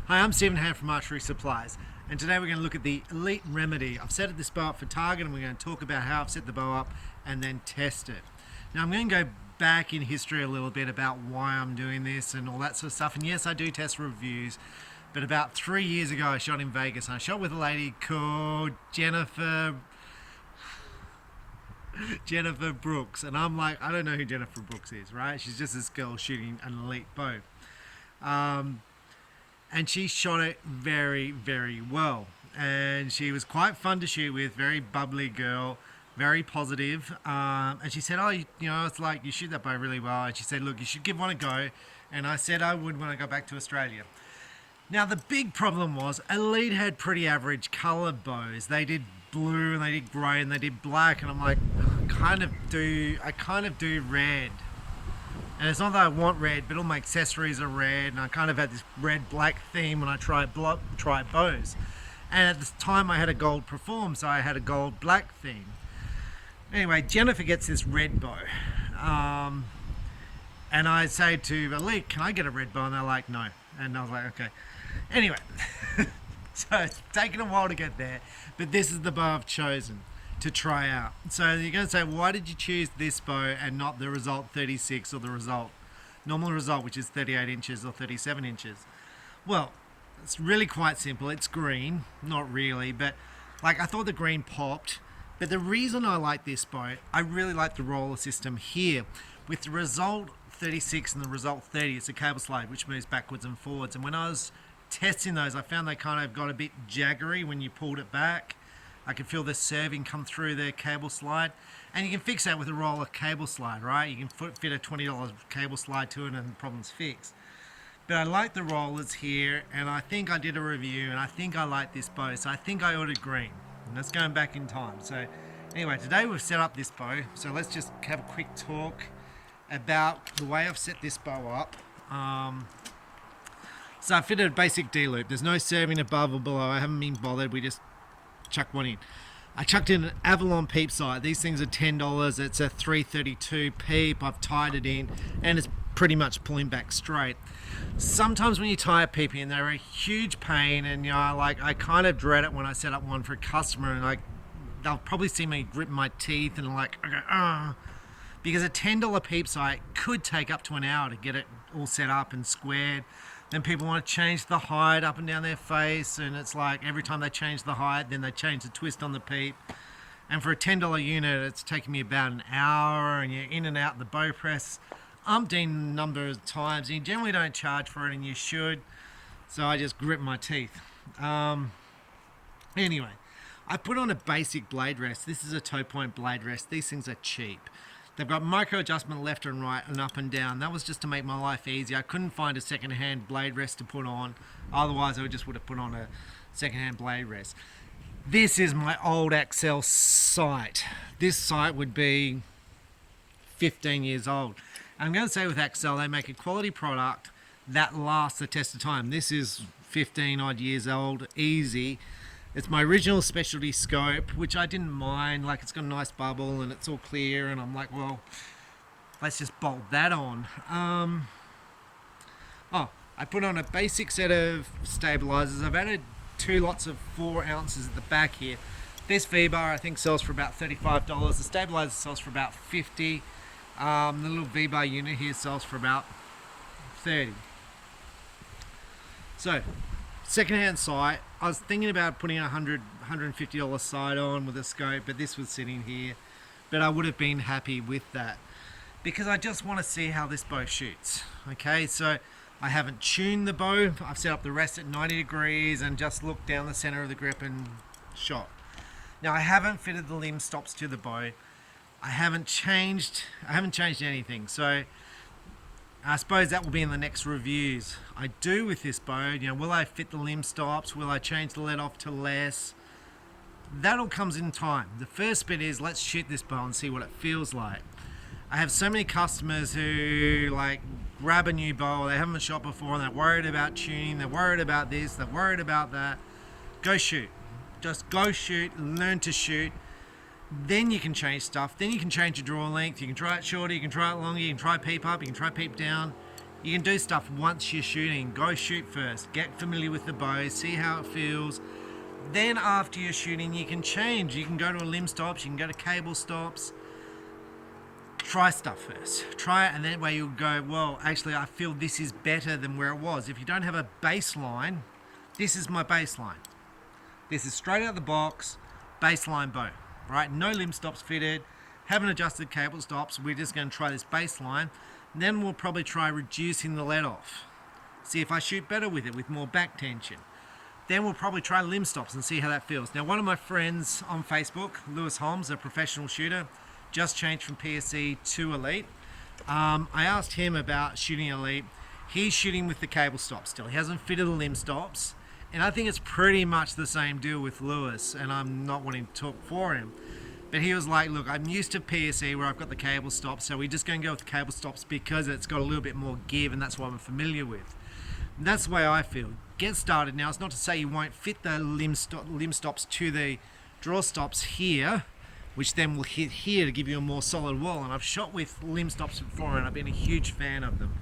Hi, I'm Stephen Hand from Archery Supplies, and today we're going to look at the Elite Remedy. I've set this bow up for target, and we're going to talk about how I've set the bow up and then test it. Now I'm going to go back in history a little bit about why I'm doing this and all that sort of stuff. And yes, I do test reviews, but about 3 years ago I shot in Vegas, and I shot with a lady called Jennifer Brooks, and I'm like, I don't know who Jennifer Brooks is, right? She's just this girl shooting an elite bow. And she shot it very, very well. And she was quite fun to shoot with, very bubbly girl, very positive. And she said, oh, it's like you shoot that bow really well. And she said, look, you should give one a go. And I said I would when I got back to Australia. Now, the big problem was Elite had pretty average color bows. They did blue and they did grey and they did black. And I'm like, I kind of do red. And it's not that I want red, but all my accessories are red, and I kind of had this red-black theme when I try bows. And at the time I had a gold Perform, so I had a gold-black theme. Anyway, Jennifer gets this red bow. And I say to Elite, can I get a red bow? And they're like, no. And I was like, okay. Anyway, so it's taken a while to get there, but this is the bow I've chosen to try out. So you're going to say, why did you choose this bow and not the Result 36 or the normal result, which is 38 inches or 37 inches? Well, it's really quite simple. It's green, not really, but like I thought the green popped. But the reason I like this bow, I really like the roller system here. With the Result 36 and the Result 30, it's a cable slide which moves backwards and forwards. And when I was testing those, I found they kind of got a bit jaggery when you pulled it back. I could feel the serving come through the cable slide, and you can fix that with a roller cable slide, right? You can fit a $20 cable slide to it and the problem's fixed. But I like the rollers here, and I think I did a review, and I think I like this bow, so I think I ordered green, and that's going back in time. So anyway, today we've set up this bow, so let's just have a quick talk about the way I've set this bow up. So I fitted a basic D-loop. There's no serving above or below. I haven't been bothered. We just chuck one in. I chucked in an Avalon peep sight. These things are $10. It's a 332 peep. I've tied it in, and it's pretty much pulling back straight. Sometimes when you tie a peep in, they're a huge pain, and I kind of dread it when I set up one for a customer, and they'll probably see me grip my teeth and I go, because a $10 peep sight could take up to an hour to get it all set up and squared. Then people want to change the height up and down their face, and it's like every time they change the height, then they change the twist on the peep. And for a $10 unit, it's taking me about an hour, and you're in and out the bow press umpteen number of times. And you generally don't charge for it, and you should. So I just grip my teeth. Anyway, I put on a basic blade rest. This is a toe point blade rest. These things are cheap. They've got micro adjustment left and right and up and down. That was just to make my life easy. I couldn't find a second-hand blade rest to put on. Otherwise, I just would have put on a second-hand blade rest. This is my old Axel sight. This sight would be 15 years old. And I'm going to say with Axel, they make a quality product that lasts the test of time. This is 15 odd years old, easy. It's my original specialty scope, which I didn't mind. Like, it's got a nice bubble and it's all clear, and I'm like, well, let's just bolt that on. I put on a basic set of stabilizers. I've added 2 lots of 4 ounces at the back here. This V-bar I think sells for about $35. The stabilizer sells for about $50. The little V-bar unit here sells for about $30. So, second-hand sight. I was thinking about putting a $150 sight on with a scope, but this was sitting here. But I would have been happy with that because I just want to see how this bow shoots. Okay, so I haven't tuned the bow. I've set up the rest at 90 degrees and just looked down the center of the grip and shot. Now I haven't fitted the limb stops to the bow. I haven't changed anything. So I suppose that will be in the next reviews I do with this bow. Will I fit the limb stops? Will I change the let off to less? That all comes in time. The first bit is let's shoot this bow and see what it feels like. I have so many customers who grab a new bow, they haven't shot before, and they're worried about tuning, they're worried about this, they're worried about that. Go shoot. Just go shoot, learn to shoot. Then you can change stuff. Then you can change your draw length. You can try it shorter, you can try it longer, you can try peep up, you can try peep down. You can do stuff once you're shooting. Go shoot first. Get familiar with the bow. See how it feels. Then after you're shooting, you can change. You can go to a limb stops. You can go to cable stops. Try stuff first. Try it, and that way you'll go, well, actually, I feel this is better than where it was. If you don't have a baseline, this is my baseline. This is straight out of the box, baseline bow, right? No limb stops fitted. Haven't adjusted cable stops. We're just going to try this baseline. And then we'll probably try reducing the let off. See if I shoot better with it, with more back tension. Then we'll probably try limb stops and see how that feels. Now, one of my friends on Facebook, Lewis Holmes, a professional shooter, just changed from PSE to Elite. I asked him about shooting Elite. He's shooting with the cable stops still. He hasn't fitted the limb stops. And I think it's pretty much the same deal with Lewis, and I'm not wanting to talk for him. But he was like, look, I'm used to PSE where I've got the cable stops, so we're just going to go with the cable stops because it's got a little bit more give, and that's what I'm familiar with. And that's the way I feel. Get started. Now, it's not to say you won't fit the limb stops to the draw stops here, which then will hit here to give you a more solid wall. And I've shot with limb stops before, and I've been a huge fan of them.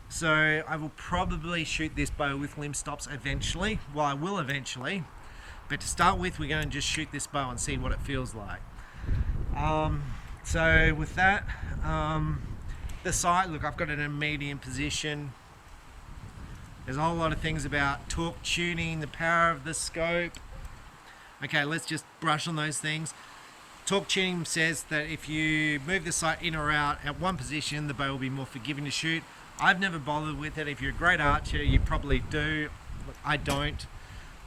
So I will probably shoot this bow with limb stops eventually. Well, I will eventually. But to start with, we're going to just shoot this bow and see what it feels like. So with that, the sight, look, I've got it in a medium position. There's a whole lot of things about torque tuning, the power of the scope. Okay, let's just brush on those things. Torque tuning says that if you move the sight in or out at one position, the bow will be more forgiving to shoot. I've never bothered with it. If you're a great archer, you probably do. I don't.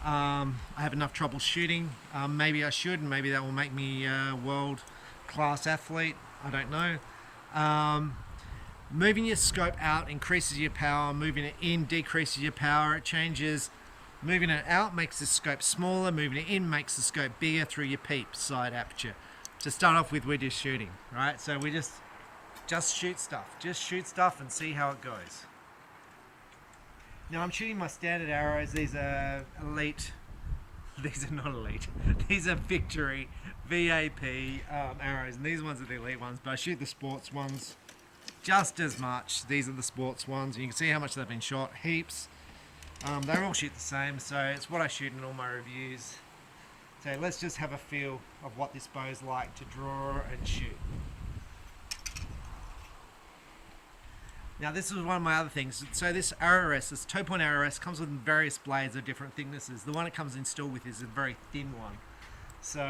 I have enough trouble shooting. Maybe I should, and maybe that will make me a world-class athlete. I don't know. Moving your scope out increases your power. Moving it in decreases your power. It changes. Moving it out makes the scope smaller. Moving it in makes the scope bigger through your peep side aperture. To start off with, we're just shooting, right? So we just shoot stuff. Just shoot stuff and see how it goes. Now I'm shooting my standard arrows. These are Elite. These are not Elite. These are Victory VAP arrows, and these ones are the Elite ones. But I shoot the sports ones just as much. These are the sports ones. You can see how much they've been shot. Heaps. They all shoot the same, so it's what I shoot in all my reviews. So let's just have a feel of what this bow's like to draw and shoot. Now this is one of my other things. So this arrow rest, this toe point arrow rest, comes with various blades of different thicknesses. The one it comes installed with is a very thin one. So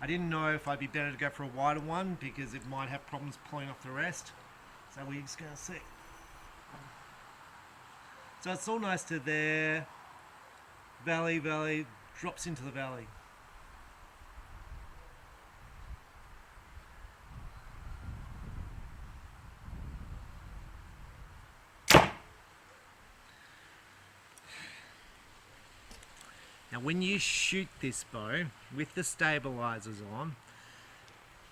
I didn't know if I'd be better to go for a wider one because it might have problems pulling off the rest. So we're just going to see. So it's all nice to there. Valley, drops into the valley. Now when you shoot this bow with the stabilizers on,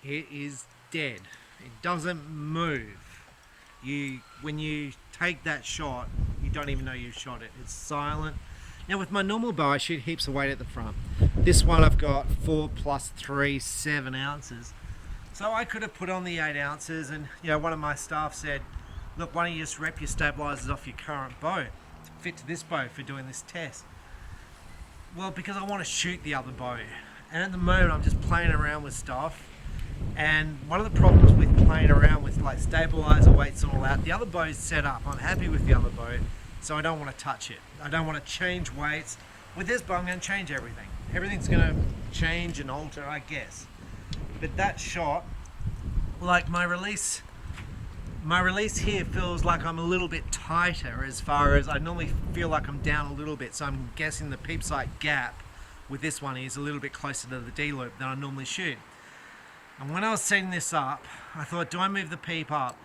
it is dead. It doesn't move. When you take that shot, you don't even know you've shot it. It's silent. Now with my normal bow, I shoot heaps of weight at the front. This one I've got 4 + 3, 7 ounces. So I could have put on the 8 ounces, and one of my staff said, look, why don't you just rep your stabilizers off your current bow to fit to this bow for doing this test. Well, because I want to shoot the other bow, and at the moment I'm just playing around with stuff. And one of the problems with playing around with like stabilizer weights and all that, the other bow's set up. I'm happy with the other bow, so I don't want to touch it. I don't want to change weights. With this bow, I'm going to change everything. Everything's going to change and alter, I guess. But that shot, like my release here feels like I'm a little bit tighter as far as I normally feel like I'm down a little bit. So I'm guessing the peep sight gap with this one is a little bit closer to the D loop than I normally shoot. And when I was setting this up, I thought, do I move the peep up?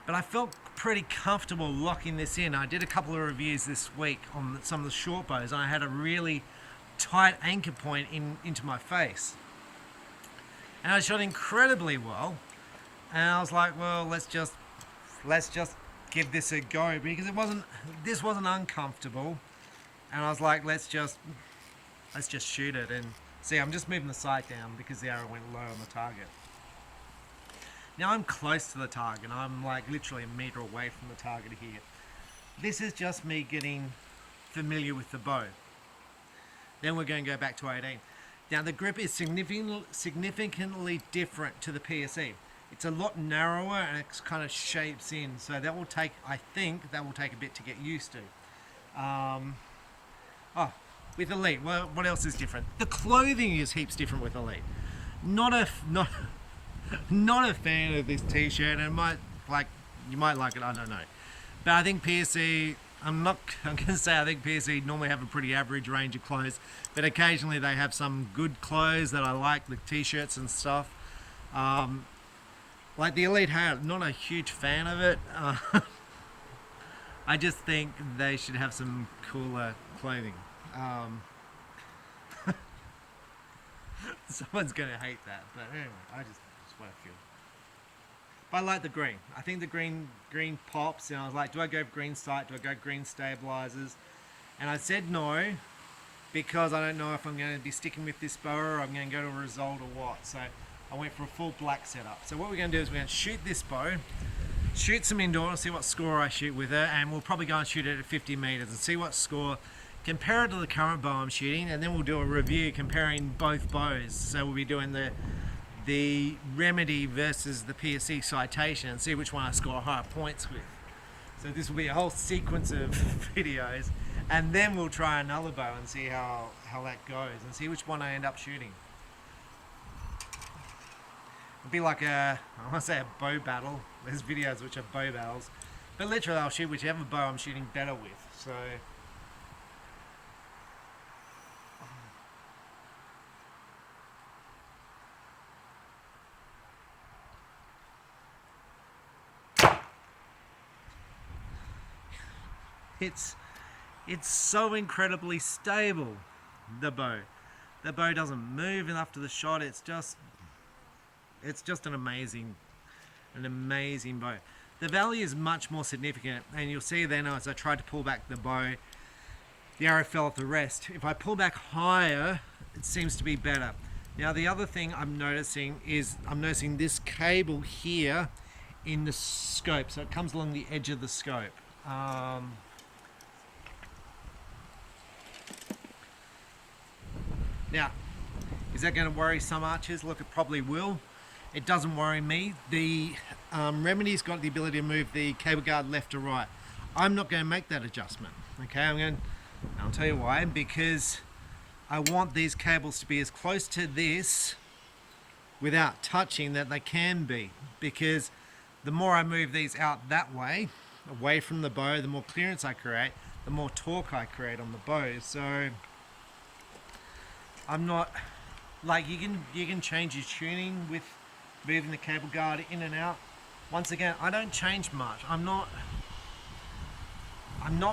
But I felt pretty comfortable locking this in. I did a couple of reviews this week on some of the short bows, and I had a really tight anchor point into my face. And I shot incredibly well. And I was like, well, let's just give this a go, because this wasn't uncomfortable. And I was like, let's just shoot it. And see, I'm just moving the sight down because the arrow went low on the target. Now I'm close to the target. I'm like literally a meter away from the target here. This is just me getting familiar with the bow. Then we're going to go back to 18. Now the grip is significantly different to the PSE. It's a lot narrower and it kind of shapes in. So that will take, I think, that will take a bit to get used to. With Elite, well, what else is different? The clothing is heaps different with Elite. Not a fan of this t-shirt, and you might like it, I don't know. But I think PSE, I'm going to say I think PSE normally have a pretty average range of clothes, but occasionally they have some good clothes that I like, the t-shirts and stuff. Like the Elite hat, not a huge fan of it. I just think they should have some cooler clothing. Someone's going to hate that, but anyway, that's what I feel. But I like the green. I think the green pops, and I was like, do I go green sight? Do I go green stabilizers? And I said no, because I don't know if I'm going to be sticking with this bow or I'm going to go to a result or what. So I went for a full black setup. So what we're going to do is we're going to shoot this bow, shoot some indoor and see what score I shoot with it, and we'll probably go and shoot it at 50 meters and see what score, compare it to the current bow I'm shooting, and then we'll do a review comparing both bows. So we'll be doing the Remedy versus the PSE citation and see which one I score higher points with. So this will be a whole sequence of videos, and then we'll try another bow and see how that goes and see which one I end up shooting. It'll be like I want to say a bow battle. There's videos which are bow battles, but literally I'll shoot whichever bow I'm shooting better with. So it's so incredibly stable, the bow. The bow doesn't move enough to the shot. It's just an amazing bow. The valley is much more significant, and you'll see then as I tried to pull back the bow, the arrow fell off the rest. If I pull back higher, it seems to be better. Now the other thing I'm noticing this cable here in the scope, so it comes along the edge of the scope. Now, is that going to worry some archers? Look, it probably will. It doesn't worry me. The Remedy's got the ability to move the cable guard left or right. I'm not going to make that adjustment. Okay, I'll tell you why. Because I want these cables to be as close to this without touching that they can be. Because the more I move these out that way, away from the bow, the more clearance I create, the more torque I create on the bow. So I'm not like you can change your tuning with moving the cable guard in and out. Once again, I don't change much. I'm not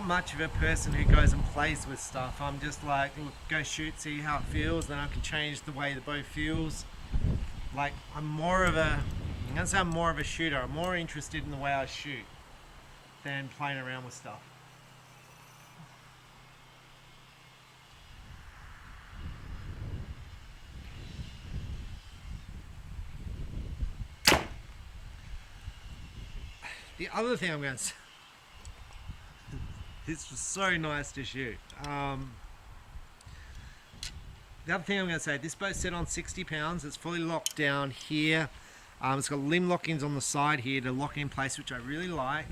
much of a person who goes and plays with stuff. I'm just like, look, go shoot, see how it feels, then I can change the way the bow feels. Like I'm more of a shooter. I'm more interested in the way I shoot than playing around with stuff. The other thing I'm going to say, this was so nice to shoot. The other thing I'm going to say, this boat's set on 60 pounds. It's fully locked down here. It's got limb lock-ins on the side here to lock in place, which I really like.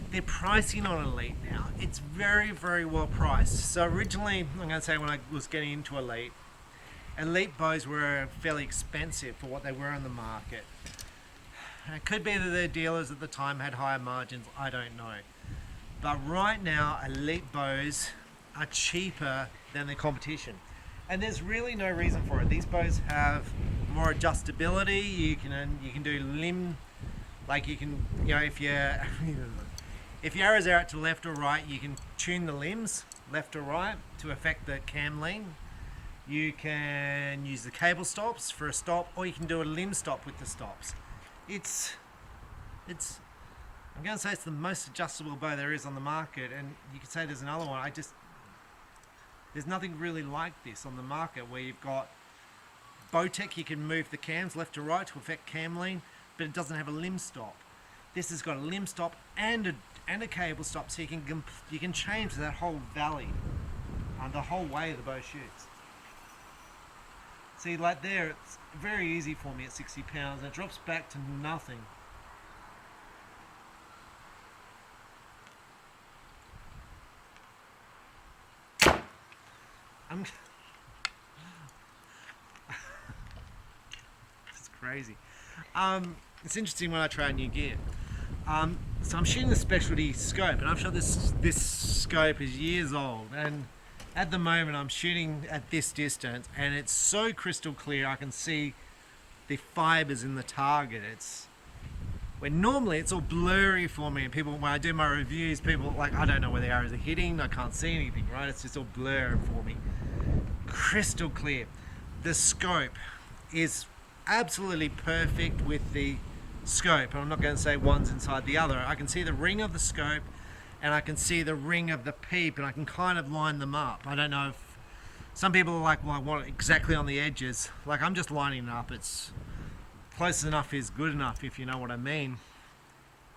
They're pricing on Elite now. It's very, very well priced. So originally, I'm going to say when I was getting into Elite bows were fairly expensive for what they were on the market. It could be that the dealers at the time had higher margins, I don't know. But right now, Elite bows are cheaper than the competition. And there's really no reason for it. These bows have more adjustability. You can do limb, like you can, if your arrows are out to left or right, you can tune the limbs left or right to affect the cam lean. You can use the cable stops for a stop, or you can do a limb stop with the stops. I'm going to say it's the most adjustable bow there is on the market, and you could say there's another one. There's nothing really like this on the market where you've got Bowtech, you can move the cams left to right to affect cam lean. but it doesn't have a limb stop. This has got a limb stop and a cable stop, so you can change that whole valley, the whole way the bow shoots. See, like there, it's very easy for me at 60 pounds, and it drops back to nothing. It's crazy. It's interesting when I try new gear. So I'm shooting the specialty scope, and I'm sure this scope is years old, and at the moment I'm shooting at this distance, and it's so crystal clear I can see the fibers in the target. When normally it's all blurry for me, and people, when I do my reviews, people are like, I don't know where the arrows are hitting, I can't see anything, right? It's just all blurry for me. Crystal clear. The scope is absolutely perfect with the scope. I'm not going to say one's inside the other. I can see the ring of the scope, and I can see the ring of the peep, and I can kind of line them up. I don't know if some people are like, well, I want it exactly on the edges. Like, I'm just lining it up. It's close enough is good enough, if you know what I mean.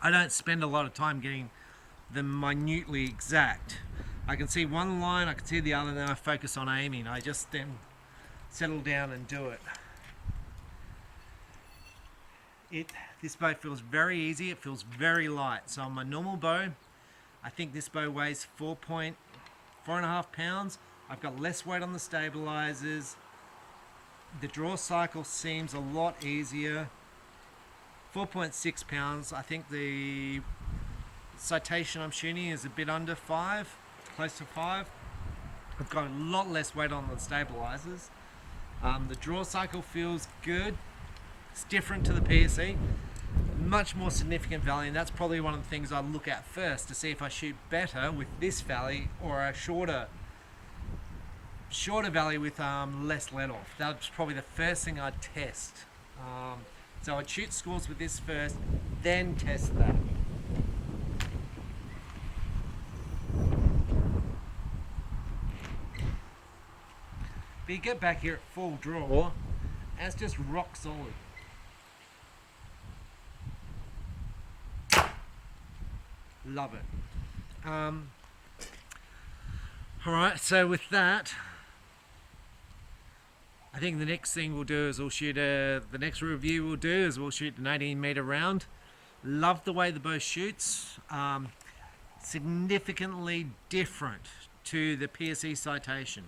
I don't spend a lot of time getting them minutely exact. I can see one line, I can see the other, and then I focus on aiming. I just then settle down and do it. This bow feels very easy, it feels very light. So on my normal bow, I think this bow weighs 4.5 pounds. I've got less weight on the stabilizers. The draw cycle seems a lot easier. 4.6 pounds. I think the citation I'm shooting is a bit under 5, close to 5. I've got a lot less weight on the stabilizers. The draw cycle feels good. It's different to the PSE. Much more significant valley, and that's probably one of the things I look at first to see if I shoot better with this valley or a shorter valley with less let off. That's probably the first thing I'd test. So I'd shoot scores with this first, then test that. But you get back here at full draw, and it's just rock solid. Love it. Alright, so with that, I think the next thing we'll do is the next review we'll do is we'll shoot an 18-meter round. Love the way the bow shoots. Significantly different to the PSE citation.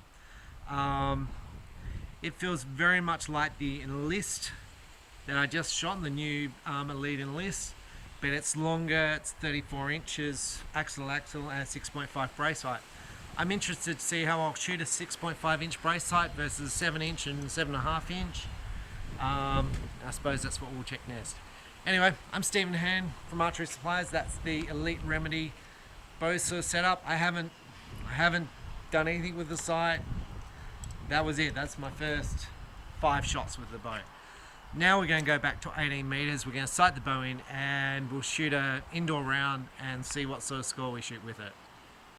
It feels very much like the Enlist that I just shot, the new Elite Enlist, but it's longer, it's 34 inches axle and a 6.5 brace height. I'm interested to see how I'll shoot a 6.5 inch brace height versus 7 inch and 7.5 inch. I suppose that's what we'll check next. Anyway, I'm Stephen Hand from Archery Supplies. That's the Elite Remedy bow setup. I haven't done anything with the sight. That was it. That's my first 5 shots with the bow. Now we're going to go back to 18 meters. We're going to sight the bow in, and we'll shoot an indoor round and see what sort of score we shoot with it.